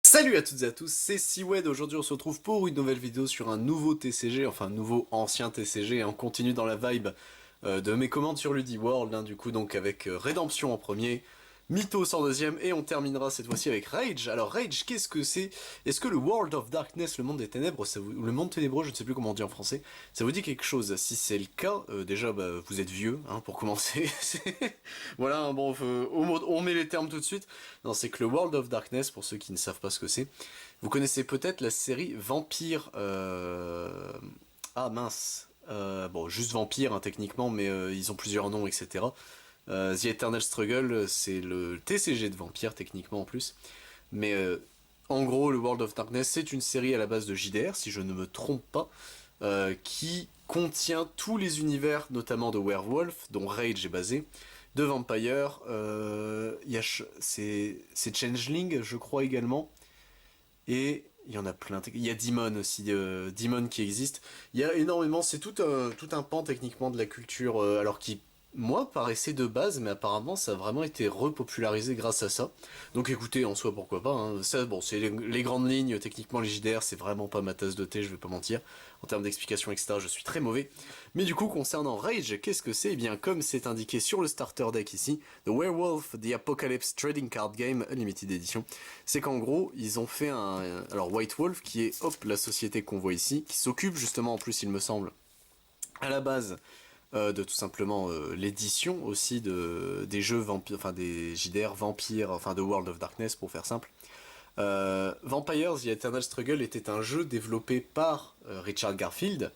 Salut à toutes et à tous, c'est Siwed. Aujourd'hui on se retrouve pour une nouvelle vidéo sur un nouveau TCG, enfin un nouveau ancien TCG, et on continue dans la vibe de mes commandes sur Ludi World, du coup donc avec Rédemption en premier, Mythos en deuxième, et on terminera cette fois-ci avec Rage. Alors Rage, qu'est-ce que c'est? Est-ce que le World of Darkness, le monde des ténèbres, ou le monde ténébreux, je ne sais plus comment on dit en français, ça vous dit quelque chose? Si c'est le cas, déjà vous êtes vieux, pour commencer. Voilà, bon, on met les termes tout de suite. Non, c'est que le World of Darkness, pour ceux qui ne savent pas ce que c'est, vous connaissez peut-être la série Vampire. Ah mince. Bon, juste Vampire techniquement, mais ils ont plusieurs noms, etc. The Eternal Struggle, c'est le TCG de Vampire techniquement en plus. Mais en gros, le World of Darkness, c'est une série à la base de JDR, si je ne me trompe pas, qui contient tous les univers, notamment de Werewolf, dont Rage est basé, de Vampire, c'est Changeling, je crois également, et il y en a plein. Il y a Demon aussi, Demon qui existe. Il y a énormément, c'est tout un pan techniquement de la culture, alors qui, moi, paraissait de base, mais apparemment ça a vraiment été repopularisé grâce à ça. Donc écoutez, en soi, pourquoi pas. Ça, bon, c'est les grandes lignes, techniquement les JDR, c'est vraiment pas ma tasse de thé, je vais pas mentir. En termes d'explication, etc., je suis très mauvais. Mais du coup, concernant Rage, qu'est-ce que c'est? Eh bien, comme c'est indiqué sur le starter deck ici, The Werewolf The Apocalypse Trading Card Game Limited Edition, c'est qu'en gros, ils ont fait alors White Wolf, qui est, hop, la société qu'on voit ici, qui s'occupe justement, en plus, il me semble, à la base, de tout simplement l'édition aussi des jeux vampires, enfin des JDR vampires, enfin de World of Darkness pour faire simple. Vampires The Eternal Struggle était un jeu développé par Richard Garfield,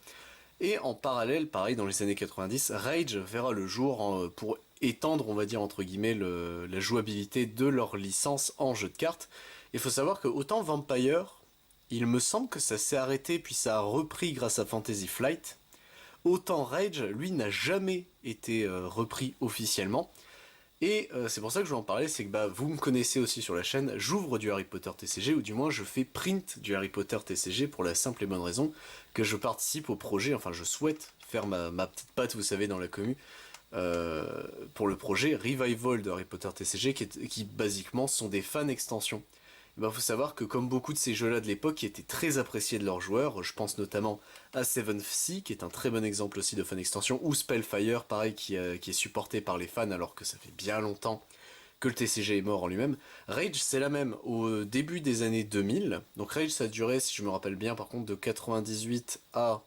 et en parallèle, pareil, dans les années 90, Rage verra le jour pour étendre, on va dire, entre guillemets, la jouabilité de leur licence en jeu de cartes. Il faut savoir que autant Vampire, il me semble que ça s'est arrêté puis ça a repris grâce à Fantasy Flight, autant Rage, lui, n'a jamais été repris officiellement. Et c'est pour ça que je vais en parler, c'est que vous me connaissez aussi sur la chaîne, j'ouvre du Harry Potter TCG, ou du moins je fais print du Harry Potter TCG pour la simple et bonne raison que je participe au projet, enfin je souhaite faire ma petite patte, vous savez, dans la commu, pour le projet Revival de Harry Potter TCG, qui basiquement sont des fans extensions. Il faut savoir que comme beaucoup de ces jeux-là de l'époque qui étaient très appréciés de leurs joueurs, je pense notamment à Seventh Sea, qui est un très bon exemple aussi de fan extension, ou Spellfire, pareil, qui est supporté par les fans alors que ça fait bien longtemps que le TCG est mort en lui-même. Rage, c'est la même au début des années 2000. Donc Rage, ça a duré, si je me rappelle bien, par contre, de 98 à...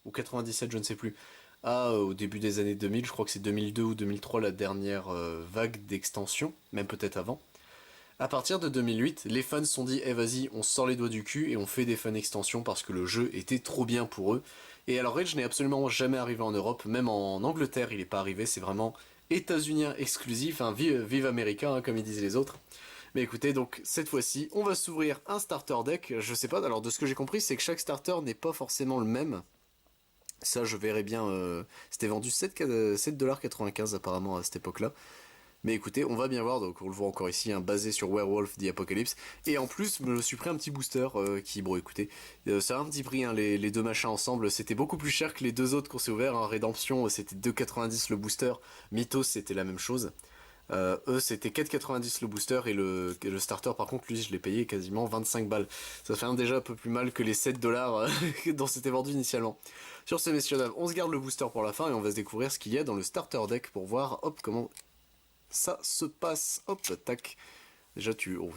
ou 97, je ne sais plus, à au début des années 2000. Je crois que c'est 2002 ou 2003 la dernière vague d'extension, même peut-être avant. À partir de 2008, les fans se sont dit eh vas-y, on sort les doigts du cul et on fait des fans extensions parce que le jeu était trop bien pour eux. Et alors Rage n'est absolument jamais arrivé en Europe, même en Angleterre il n'est pas arrivé, c'est vraiment états-unien exclusif, vive America comme ils disent les autres. Mais écoutez, donc cette fois-ci, on va s'ouvrir un starter deck, je sais pas, alors de ce que j'ai compris c'est que chaque starter n'est pas forcément le même. Ça je verrai bien, c'était vendu 7,95$ apparemment à cette époque-là. Mais écoutez, on va bien voir, donc on le voit encore ici, basé sur Werewolf The Apocalypse. Et en plus, je me suis pris un petit booster qui, bon écoutez, ça a un petit prix, les deux machins ensemble. C'était beaucoup plus cher que les deux autres qu'on s'est ouverts. Rédemption, c'était 2,90 le booster. Mythos, c'était la même chose. Eux, c'était 4,90 le booster et le starter, par contre, lui, je l'ai payé quasiment 25 balles. Ça fait déjà un peu plus mal que les 7$ dont c'était vendu initialement. Sur ce, messieurs, dames, on se garde le booster pour la fin et on va se découvrir ce qu'il y a dans le starter deck pour voir, hop, comment ça se passe. Hop, tac. Déjà, oh,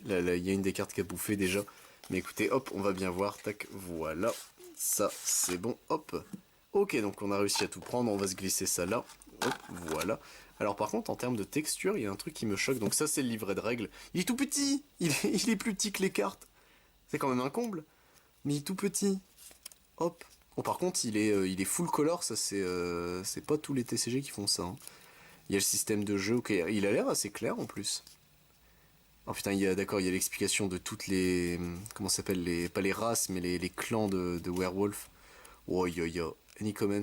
là, il y a une des cartes qui a bouffé déjà. Mais écoutez, hop, on va bien voir. Tac, voilà. Ça, c'est bon. Hop. Ok, donc on a réussi à tout prendre. On va se glisser ça là. Hop, voilà. Alors par contre, en termes de texture, il y a un truc qui me choque. Donc ça, c'est le livret de règles. Il est tout petit. Il est plus petit que les cartes. C'est quand même un comble. Mais il est tout petit. Hop. Bon, par contre, il est full color. Ça, c'est pas tous les TCG qui font ça. Il y a le système de jeu, ok, il a l'air assez clair en plus. Oh putain, d'accord, il y a l'explication de toutes les... Comment ça s'appelle pas les races, mais les clans de Werewolf. Oh, il y a Any comments,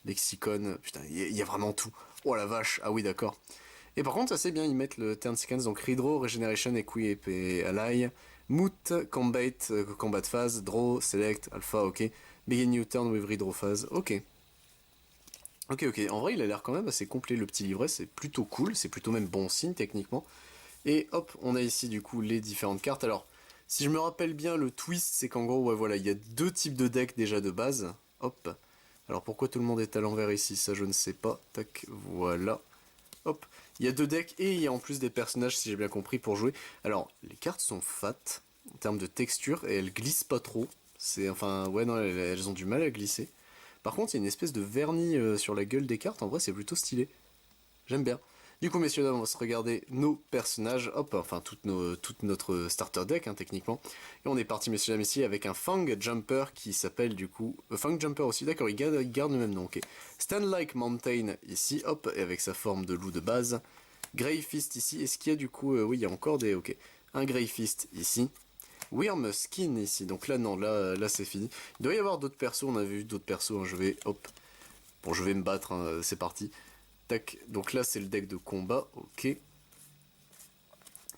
lexicon, putain, il y a vraiment tout. Oh la vache, ah oui, d'accord. Et par contre, ça c'est bien, ils mettent le turn sequence, donc Redraw, Regeneration, Equip et Ally, Moot, Combat Phase, Draw, Select, Alpha, ok. Begin New Turn with Redraw Phase, ok. Ok, ok, en vrai il a l'air quand même assez complet le petit livret, c'est plutôt cool, c'est plutôt même bon signe techniquement. Et hop, on a ici du coup les différentes cartes. Alors, si je me rappelle bien, le twist, c'est qu'en gros, ouais, voilà, il y a deux types de decks déjà de base. Hop. Alors, pourquoi tout le monde est à l'envers ici, ça je ne sais pas. Tac, voilà. Hop. Il y a deux decks et il y a en plus des personnages, si j'ai bien compris, pour jouer. Alors, les cartes sont fat en termes de texture et elles glissent pas trop. C'est, enfin, ouais, non, elles ont du mal à glisser. Par contre, il y a une espèce de vernis sur la gueule des cartes. En vrai, c'est plutôt stylé. J'aime bien. Du coup, messieurs, dames, on va se regarder nos personnages. Hop, enfin, toute notre starter deck, hein, techniquement. Et on est parti, messieurs, dames, ici, avec un Fang Jumper qui s'appelle, du coup... Fang Jumper aussi, d'accord, il garde le même nom, ok. Stand Like Mountain, ici, hop, et avec sa forme de loup de base. Grey Fist, ici. Est-ce qu'il y a, du coup... oui, il y a encore des... Ok. Un Grey Fist, ici. Wyrm Skin, ici. Donc là, non, là c'est fini. Il doit y avoir d'autres persos, on a vu d'autres persos, hein, je vais... Hop. Bon, je vais me battre, hein, c'est parti. Tac, donc là c'est le deck de combat, ok.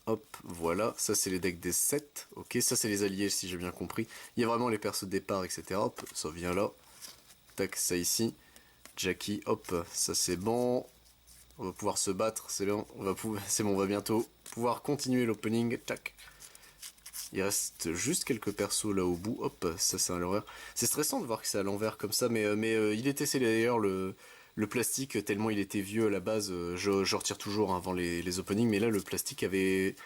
Hop, voilà, ça c'est les decks des 7, ok, ça c'est les alliés si j'ai bien compris. Il y a vraiment les persos de départ, etc. Hop, ça vient là. Tac, ça ici. Jackie, hop, ça c'est bon. On va pouvoir se battre, c'est bon, c'est bon, on va bientôt pouvoir continuer l'opening. Tac. Il reste juste quelques persos là au bout, hop, ça c'est à l'envers. C'est stressant de voir que c'est à l'envers comme ça, mais il était scellé d'ailleurs le plastique, tellement il était vieux à la base, je retire toujours avant les openings, mais là le plastique avait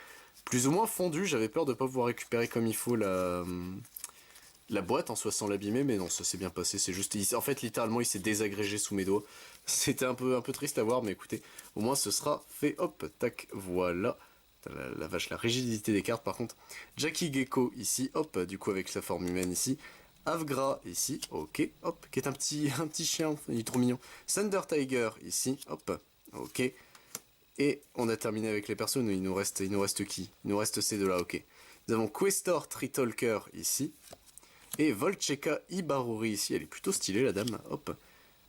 plus ou moins fondu, j'avais peur de pas pouvoir récupérer comme il faut la boîte en soi sans l'abîmer, mais non, ça s'est bien passé, c'est juste, en fait littéralement il s'est désagrégé sous mes doigts. C'était un peu triste à voir, mais écoutez, au moins ce sera fait, hop, tac, voilà. La vache, la rigidité des cartes par contre. Jackie Gecko ici, hop, du coup avec sa forme humaine ici. Avgra ici, ok, hop, qui est un petit chien, il est trop mignon. Thunder Tiger ici, hop, ok. Et on a terminé avec les personnes, il nous reste qui? Il nous reste ces deux-là, ok. Nous avons Questor Tritalker ici. Et Volcheka Ibaruri ici, elle est plutôt stylée la dame, hop.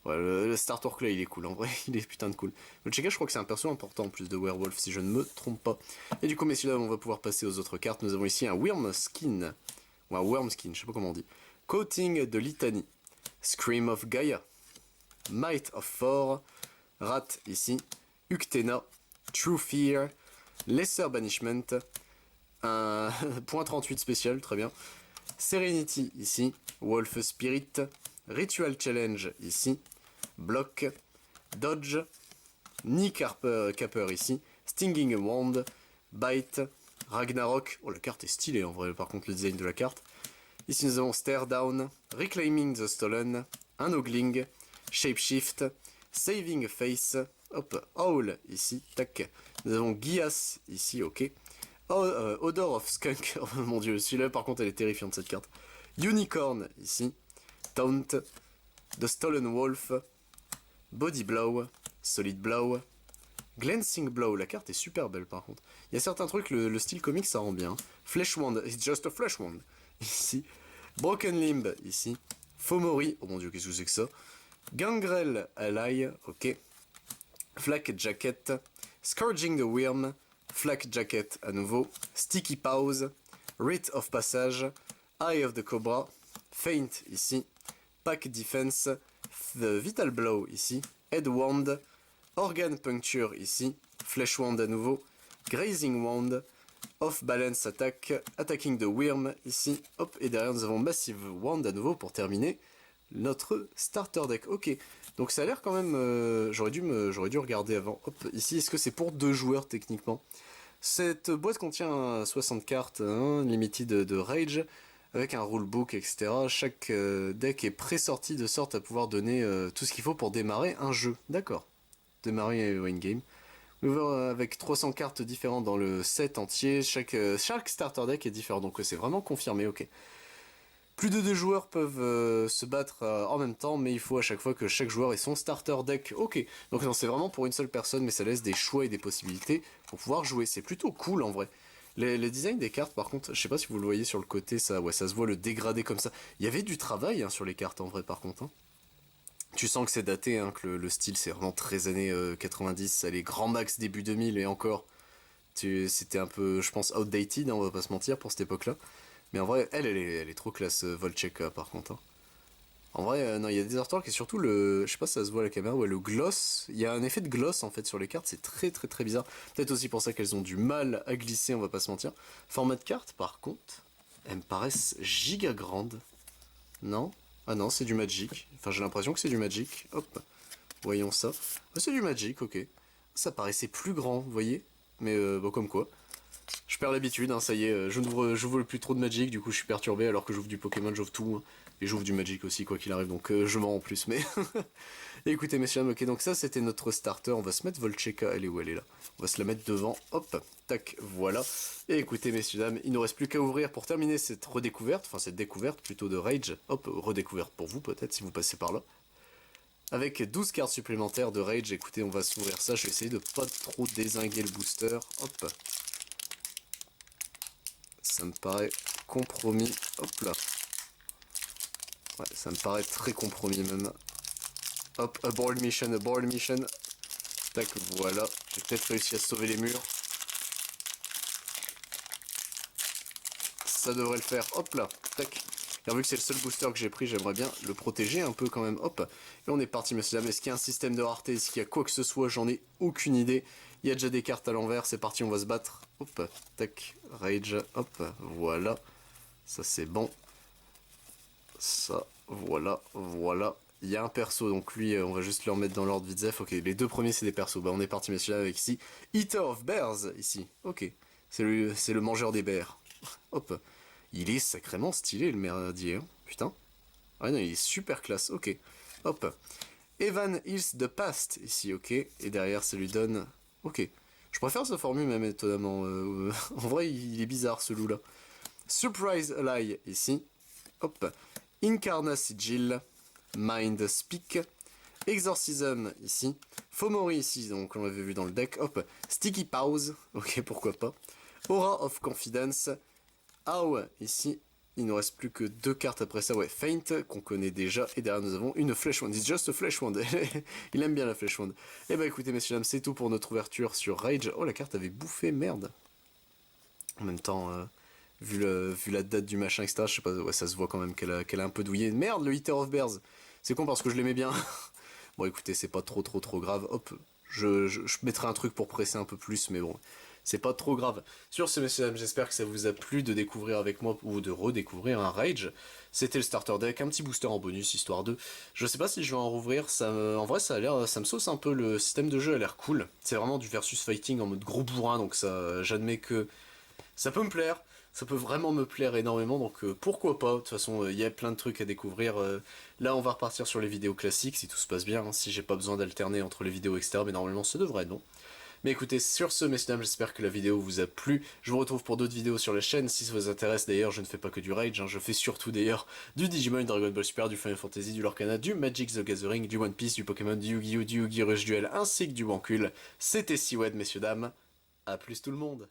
Ouais, le Star Talk là il est cool, en vrai il est putain de cool. Volcheka je crois que c'est un perso important en plus de Werewolf si je ne me trompe pas. Et du coup messieurs dames on va pouvoir passer aux autres cartes. Nous avons ici un Wyrm Skin, ou un Worm Skin, je sais pas comment on dit. Coating de Litany, Scream of Gaia, Might of Thor, Rat ici, Uktena, True Fear, Lesser Banishment, un point 38 spécial, très bien. Serenity ici, Wolf Spirit, Ritual Challenge ici, Block, Dodge, Knee Capper ici, Stinging Wand, Bite, Ragnarok. Oh la carte est stylée en vrai par contre le design de la carte. Ici nous avons Stare Down, Reclaiming the Stolen, un Ogling, Shapeshift, Saving Face, hop, Howl ici, tac. Nous avons Gias ici, ok. Odor of Skunk, oh mon dieu, celui-là par contre elle est terrifiante cette carte. Unicorn ici, Taunt, The Stolen Wolf, Body Blow, Solid Blow, Glancing Blow, la carte est super belle par contre. Il y a certains trucs, le style comique ça rend bien. Flesh Wand, it's just a Flesh Wand, ici. Broken Limb, ici. Fomori, oh mon dieu, qu'est-ce que c'est que ça. Gangrel Ally, ok. Flak Jacket, Scourging the Worm, Flak Jacket à nouveau, Sticky Pause, Rite of Passage, Eye of the Cobra, Feint ici, Pack Defense, The Vital Blow ici, Head Wand, Organ Puncture ici, Flesh Wand à nouveau, Grazing Wand, Off Balance Attack, Attacking the Worm ici, hop, et derrière nous avons Massive Wand à nouveau pour terminer notre starter deck. Ok, donc ça a l'air quand même, j'aurais dû regarder avant. Hop, ici, est-ce que c'est pour 2 joueurs techniquement? Cette boîte contient 60 cartes, limited de Rage, avec un rulebook, etc. Chaque deck est pré-sorti de sorte à pouvoir donner tout ce qu'il faut pour démarrer un jeu. D'accord. Démarrer une game. Avec 300 cartes différentes dans le set entier, chaque starter deck est différent, donc c'est vraiment confirmé, ok. Plus de 2 joueurs peuvent se battre en même temps, mais il faut à chaque fois que chaque joueur ait son starter deck. Ok, donc non, c'est vraiment pour une seule personne, mais ça laisse des choix et des possibilités pour pouvoir jouer. C'est plutôt cool en vrai. Les designs des cartes, par contre, je sais pas si vous le voyez sur le côté, ça, ouais, ça se voit le dégradé comme ça. Il y avait du travail sur les cartes en vrai, par contre. Tu sens que c'est daté, que le style c'est vraiment très années 90, les grands max début 2000 et encore. C'était un peu, je pense, outdated, on va pas se mentir, pour cette époque-là. Mais en vrai, elle est trop classe, Volcheka, par contre. En vrai, non, il y a des artworks et surtout le... Je sais pas si ça se voit à la caméra, ouais, le gloss. Il y a un effet de gloss en fait sur les cartes, c'est très très très bizarre. Peut-être aussi pour ça qu'elles ont du mal à glisser, on va pas se mentir. Format de carte, par contre, elles me paraissent giga grandes. Non? Ah non, c'est du Magic. Enfin, j'ai l'impression que c'est du Magic. Hop, voyons ça. Ah, c'est du Magic, ok. Ça paraissait plus grand, vous voyez? Mais bon, comme quoi. Je perds l'habitude, hein, ça y est, j'ouvre plus trop de Magic, du coup je suis perturbé alors que j'ouvre du Pokémon, j'ouvre tout. Hein. Et j'ouvre du Magic aussi, quoi qu'il arrive, donc je mens en plus, mais... Écoutez messieurs, ok, donc ça c'était notre starter, on va se mettre Volcheka, elle est où elle est là? On va se la mettre devant, hop, tac, voilà. Et écoutez messieurs, dames, il nous reste plus qu'à ouvrir pour terminer cette redécouverte, enfin cette découverte plutôt de Rage, hop, redécouverte pour vous peut-être si vous passez par là. Avec 12 cartes supplémentaires de Rage, écoutez, on va s'ouvrir ça, je vais essayer de pas trop dézinguer le booster, hop. Ça me paraît compromis. Hop là. Ouais, ça me paraît très compromis même. Hop, abort mission, abort mission. Tac, voilà. J'ai peut-être réussi à sauver les murs. Ça devrait le faire. Hop là. Tac. Et vu que c'est le seul booster que j'ai pris, j'aimerais bien le protéger un peu quand même. Hop. Et on est parti, messieurs dames. Est-ce qu'il y a un système de rareté? Est-ce qu'il y a quoi que ce soit? J'en ai aucune idée. Il y a déjà des cartes à l'envers. C'est parti, on va se battre. Hop. Tac. Rage. Hop. Voilà. Ça c'est bon. Ça, voilà, voilà. Il y a un perso, donc lui, on va juste le remettre dans l'ordre vite zef. Ok, les deux premiers, c'est des persos. Bah, on est parti, messieurs, avec ici. Eater of Bears, ici. Ok. C'est le mangeur des bears. Hop. Il est sacrément stylé, le merdier. Hein. Putain. Ah non, il est super classe. Ok. Hop. Evan Hills the Past, ici, ok. Et derrière, ça lui donne... Ok. Je préfère sa formule, même étonnamment. En vrai, il est bizarre, ce loup-là. Surprise Ally, ici. Hop. Incarna Sigil, Mind Speak, Exorcism ici, Fomori ici, donc on l'avait vu dans le deck, hop, Sticky Pause, ok pourquoi pas, Aura of Confidence, Ow ici, il ne reste plus que deux cartes après ça, ouais, Feint qu'on connaît déjà, et derrière nous avons une Flesh Wand, it's just a Flesh Wand, il aime bien la Flesh Wand. Et bah écoutez messieurs dames, c'est tout pour notre ouverture sur Rage, oh la carte avait bouffé, merde. En même temps... Vu la date du machin, etc. Je sais pas, ouais, ça se voit quand même qu'elle a un peu douillé. Merde, le Eater of Bears. C'est con parce que je l'aimais bien. Bon, écoutez, c'est pas trop grave. Hop, je mettrai un truc pour presser un peu plus, mais bon, c'est pas trop grave. Sur ce, messieurs, dames, j'espère que ça vous a plu de découvrir avec moi ou de redécouvrir un Rage. C'était le starter deck, un petit booster en bonus, histoire de... Je sais pas si je vais en rouvrir, en vrai, ça a l'air, ça me sauce un peu, le système de jeu a l'air cool. C'est vraiment du versus fighting en mode gros bourrin, donc ça, j'admets que ça peut me plaire. Ça peut vraiment me plaire énormément, donc pourquoi pas. De toute façon, il y a plein de trucs à découvrir. Là, on va repartir sur les vidéos classiques, si tout se passe bien, hein, si j'ai pas besoin d'alterner entre les vidéos, etc. Mais normalement, ça devrait être bon. Mais écoutez, sur ce, messieurs dames, j'espère que la vidéo vous a plu. Je vous retrouve pour d'autres vidéos sur la chaîne. Si ça vous intéresse, d'ailleurs, je ne fais pas que du Rage, hein, je fais surtout d'ailleurs du Digimon, Dragon Ball Super, du Final Fantasy, du Lorcana, du Magic the Gathering, du One Piece, du Pokémon, du Yu-Gi-Oh!, du Yu-Gi-Oh! Rush Duel, ainsi que du Wankul. C'était Siwed, messieurs dames. A plus tout le monde.